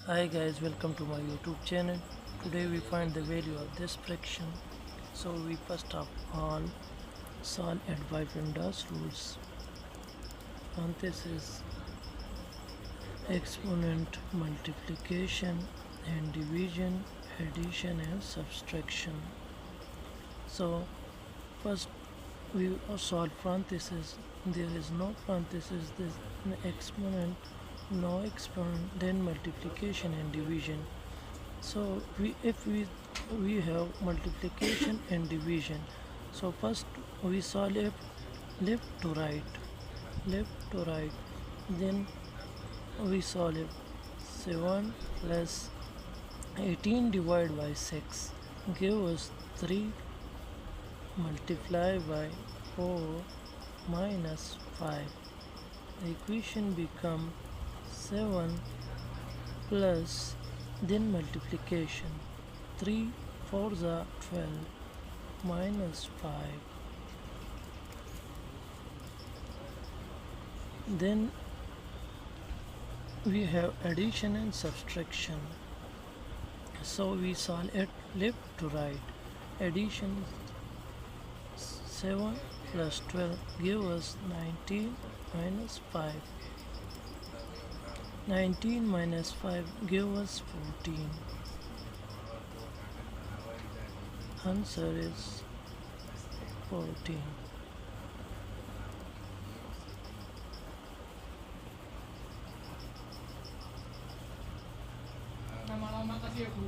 Hi guys, welcome to my YouTube channel. Today we find the value of this fraction. So we first of all solve it by PEMDAS rules. Parenthesis, exponent, multiplication and division, addition and subtraction. So first we solve parenthesis. There is no parenthesis, there is an exponent, no exponent, then multiplication and division. So if we have multiplication and division, so first we saw left to right, left to right, then we saw left 7 plus 18 divided by 6 give us 3 multiplied by 4 minus 5. The equation become 7 plus then multiplication 3 4s are 12 minus 5, then we have addition and subtraction. So we solve it left to right. Addition 7 plus 12 give us 19 minus 5. 19 minus 5 give us 14. Answer is 14. Lama-lama kasi aku.